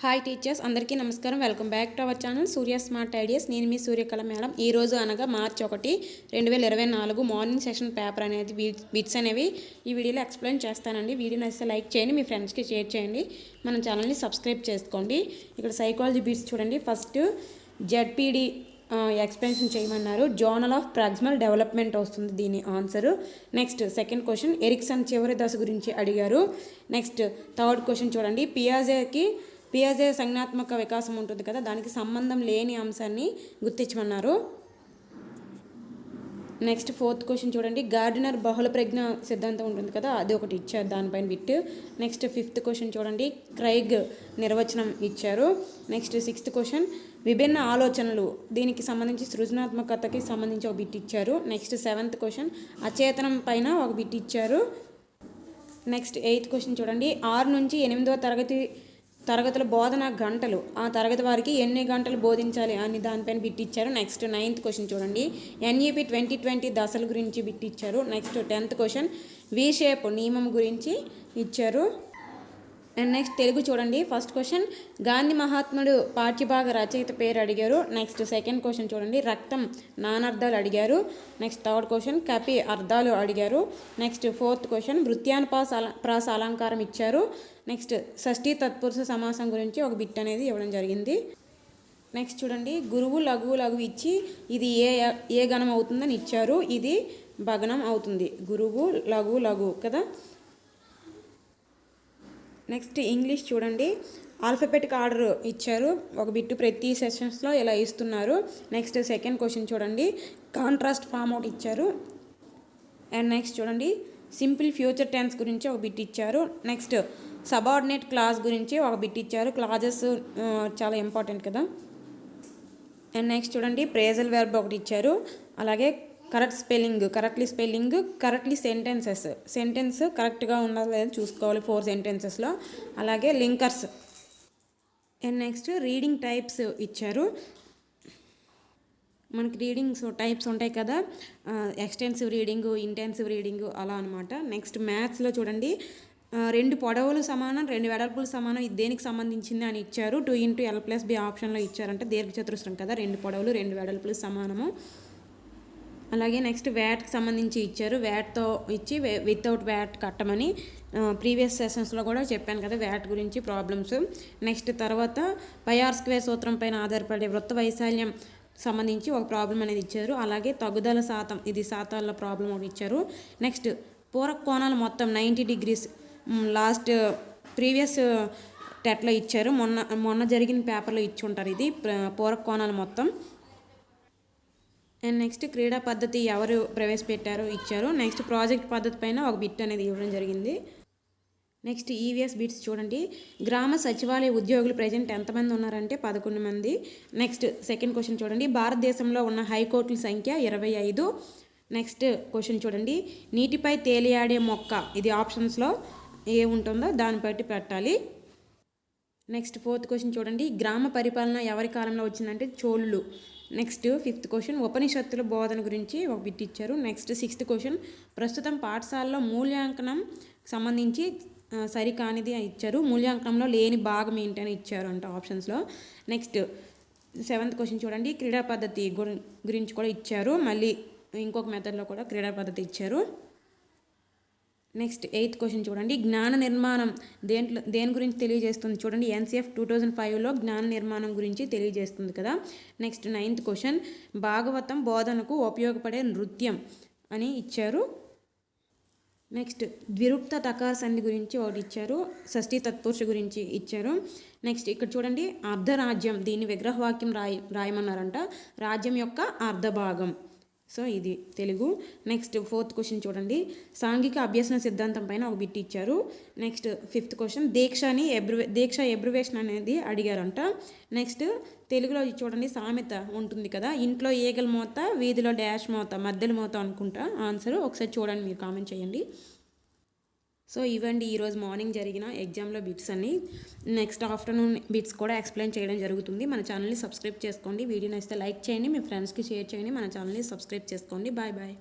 Hi teachers, అందరికీ నమస్కారం. Welcome back to our channel Surya smart ideas. నేను మీ Suryakala madam. ఈ రోజు అనగా మార్చి 1, 2024 మార్నింగ్ సెషన్ పేపర్ అనేది బిట్స్ అనేవి ఈ వీడియోలో ఎక్స్ప్లెయిన్ చేస్తానండి. వీడియో నచ్చితే లైక్ చేయండి, మీ ఫ్రెండ్స్కి షేర్ చేయండి, మన ఛానల్ని సబ్స్క్రైబ్ చేసుకోండి. ఇక్కడ సైకాలజీ బిట్స్ చూడండి. ఫస్ట్ జెడ్పీడి ఎక్స్ప్లెనేషన్ చేయమన్నారు. జోనల్ ఆఫ్ ప్రాక్సిమల్ డెవలప్మెంట్ వస్తుంది దీని answer. Next second question Erikson చివరి దశ గురించి అడిగారు. నెక్స్ట్ థర్డ్ క్వశ్చన్ చూడండి. పియాజే సంజ్ఞాత్మక వికాసం ఉంటుంది కదా, దానికి సంబంధం లేని అంశాన్ని గుర్తించమన్నారు. నెక్స్ట్ ఫోర్త్ క్వశ్చన్ చూడండి. గార్డినర్ బహుళ ప్రజ్ఞ సిద్ధాంతం ఉంటుంది కదా, అది ఒకటి ఇచ్చారు, దానిపైన బిట్. నెక్స్ట్ ఫిఫ్త్ క్వశ్చన్ చూడండి. క్రైగ్ నిర్వచనం ఇచ్చారు. నెక్స్ట్ సిక్స్త్ క్వశ్చన్ విభిన్న ఆలోచనలు, దీనికి సంబంధించి సృజనాత్మకతకి సంబంధించి ఒక బిట్ ఇచ్చారు. నెక్స్ట్ సెవెంత్ క్వశ్చన్ అచేతనం పైన ఒక బిట్ ఇచ్చారు. నెక్స్ట్ ఎయిత్ క్వశ్చన్ చూడండి. 6 నుంచి 8వ తరగతుల బోధన గంటలు, ఆ తరగతి వారికి ఎన్ని గంటలు బోధించాలి అని దానిపైన బిట్ ఇచ్చారు. నెక్స్ట్ 9th క్వశ్చన్ చూడండి. NEP 2020 దశల గురించి బిట్ ఇచ్చారు. Next 10th question V shape నియమం గురించి ఇచ్చారు. అండ్ నెక్స్ట్ తెలుగు చూడండి. ఫస్ట్ క్వశ్చన్ గాంధీ మహాత్ముడు పాఠ్యభాగ రచయిత పేరు అడిగారు. నెక్స్ట్ సెకండ్ క్వశ్చన్ చూడండి. రక్తం నానార్థాలు అడిగారు. నెక్స్ట్ థర్డ్ క్వశ్చన్ కపి అర్థాలు అడిగారు. నెక్స్ట్ ఫోర్త్ క్వశ్చన్ వృత్యానుప్రాస అలంకారం ఇచ్చారు. నెక్స్ట్ షష్ఠీ తత్పురుష సమాసం గురించి ఒక బిట్ అనేది ఇవ్వడం జరిగింది. నెక్స్ట్ చూడండి. గురువు లఘువు ఇచ్చి ఇది ఏ గణం అవుతుందని ఇచ్చారు. ఇది భగ్నం అవుతుంది. గురువు లఘువు కదా. నెక్స్ట్ ఇంగ్లీష్ చూడండి. ఆల్ఫబెటిక్ ఆర్డర్ ఇచ్చారు, ఒక బిట్టు ప్రతి సెషన్స్లో ఇలా ఇస్తున్నారు. నెక్స్ట్ సెకండ్ క్వశ్చన్ చూడండి. కాంట్రాస్ట్ ఫామ్ అవుట్ ఇచ్చారు. అండ్ నెక్స్ట్ చూడండి. సింపుల్ ఫ్యూచర్ టెన్స్ గురించి ఒక బిట్ ఇచ్చారు. నెక్స్ట్ సబార్డినేట్ క్లాజ్ గురించి ఒక బిట్ ఇచ్చారు. క్లాజెస్ చాలా ఇంపార్టెంట్ కదా. అండ్ నెక్స్ట్ చూడండి. ప్రేజల్ వెర్బ్ ఒకటి ఇచ్చారు. అలాగే కరెక్ట్లీ స్పెల్లింగ్, కరెక్ట్లీ సెంటెన్స్ కరెక్ట్గా ఉండాలి లేదా చూసుకోవాలి 4 సెంటెన్సెస్లో. అలాగే linkers. And next reading types ఇచ్చారు. మనకి రీడింగ్స్ టైప్స్ ఉంటాయి కదా, ఎక్స్టెన్సివ్ రీడింగు, ఇంటెన్సివ్ రీడింగు అలా అనమాట. నెక్స్ట్ మ్యాథ్స్లో చూడండి. 2 పొడవులు సమానం, 2 వెడల్పులు సమానం, ఇది దేనికి సంబంధించింది అని ఇచ్చారు. 2 × L+B ఆప్షన్లో ఇచ్చారంటే దీర్ఘచతురస్రం కదా, 2 పొడవులు 2 వెడల్పులు సమానము. అలాగే నెక్స్ట్ వ్యాట్కి సంబంధించి ఇచ్చారు. వ్యాట్తో ఇచ్చి వితౌట్ వ్యాట్ కట్టమని ప్రీవియస్ సెషన్స్లో కూడా చెప్పాను కదా వ్యాట్ గురించి ప్రాబ్లమ్స్. నెక్స్ట్ తర్వాత πr² సూత్రం పైన ఆధారపడే వృత్త వైశాల్యం సంబంధించి ఒక ప్రాబ్లం అనేది ఇచ్చారు. అలాగే తగ్గుదల శాతం, ఇది శాతాల ప్రాబ్లం ఒకటి ఇచ్చారు. నెక్స్ట్ పూరక కోణాలు మొత్తం 90 degrees లాస్ట్ ప్రీవియస్ టెట్లో ఇచ్చారు. మొన్న జరిగిన పేపర్లో ఇచ్చి ఉంటారు ఇది పూరక కోణాలు మొత్తం. అండ్ నెక్స్ట్ క్రీడా పద్ధతి ఎవరు ప్రవేశపెట్టారో ఇచ్చారు. నెక్స్ట్ ప్రాజెక్ట్ పద్ధతి పైన ఒక బిట్ అనేది ఇవ్వడం జరిగింది. నెక్స్ట్ ఈవీఎస్ బిట్స్ చూడండి. గ్రామ సచివాలయ ఉద్యోగులు ప్రజెంట్ ఎంతమంది ఉన్నారంటే 11 మంది. నెక్స్ట్ సెకండ్ క్వశ్చన్ చూడండి. భారతదేశంలో ఉన్న హైకోర్టుల సంఖ్య 25. నెక్స్ట్ క్వశ్చన్ చూడండి. నీటిపై తేలియాడే మొక్క, ఇది ఆప్షన్స్లో ఏ ఉంటుందో దాన్ని బట్టి పెట్టాలి. నెక్స్ట్ ఫోర్త్ క్వశ్చన్ చూడండి. గ్రామ పరిపాలన ఎవరి కాలంలో వచ్చిందంటే చోళులు. నెక్స్ట్ ఫిఫ్త్ క్వశ్చన్ ఉపనిషత్తుల బోధన గురించి ఒక బిట్ ఇచ్చారు. నెక్స్ట్ సిక్స్త్ క్వశ్చన్ ప్రస్తుతం పాఠశాలలో మూల్యాంకనం సంబంధించి సరికానిది అని ఇచ్చారు. మూల్యాంకనంలో లేని భాగం ఏంటని ఇచ్చారు అంట ఆప్షన్స్లో. నెక్స్ట్ సెవెంత్ క్వశ్చన్ చూడండి. క్రీడా పద్ధతి గురించి కూడా ఇచ్చారు. మళ్ళీ ఇంకొక మెథడ్లో కూడా క్రీడా పద్ధతి ఇచ్చారు. నెక్స్ట్ ఎయిత్ క్వశ్చన్ చూడండి. జ్ఞాన నిర్మాణం దేని గురించి తెలియజేస్తుంది చూడండి. NCF 2005లో జ్ఞాన నిర్మాణం గురించి తెలియజేస్తుంది కదా. నెక్స్ట్ నైన్త్ క్వశ్చన్ భాగవతం బోధనకు ఉపయోగపడే నృత్యం అని ఇచ్చారు. నెక్స్ట్ ద్విరుక్త తకార సంధి గురించి ఒకటి ఇచ్చారు. షష్ఠీ తత్పురుష గురించి ఇచ్చారు. నెక్స్ట్ ఇక్కడ చూడండి. అర్ధరాజ్యం, దీన్ని విగ్రహవాక్యం రాయమన్నారంట. రాజ్యం యొక్క అర్ధభాగం. సో ఇది తెలుగు. నెక్స్ట్ ఫోర్త్ క్వశ్చన్ చూడండి. సాంఘిక అభ్యసన సిద్ధాంతం పైన ఒక బిట్ ఇచ్చారు. నెక్స్ట్ ఫిఫ్త్ క్వశ్చన్ దీక్ష ఎబ్రివేషన్ అనేది అడిగారంట. నెక్స్ట్ తెలుగులో చూడండి. సామెత ఉంటుంది కదా, ఇంట్లో ఈగల మోత, వీధిలో డాష్ మోత, మధ్యలో మోత అనుకుంటా ఆన్సర్. ఒకసారి చూడండి, మీరు కామెంట్ చేయండి. సో ఇవండి ఈరోజు మార్నింగ్ జరిగిన ఎగ్జామ్లో బిట్స్ అన్ని. నెక్స్ట్ ఆఫ్టర్నూన్ బిట్స్ కూడా ఎక్స్ప్లెయిన్ చేయడం జరుగుతుంది. మన ఛానల్ని సబ్స్క్రైబ్ చేసుకోండి. వీడియో నచ్చితే లైక్ చేయండి, మీ ఫ్రెండ్స్కి షేర్ చేయండి, మన ఛానల్ని సబ్స్క్రైబ్ చేసుకోండి. బాయ్.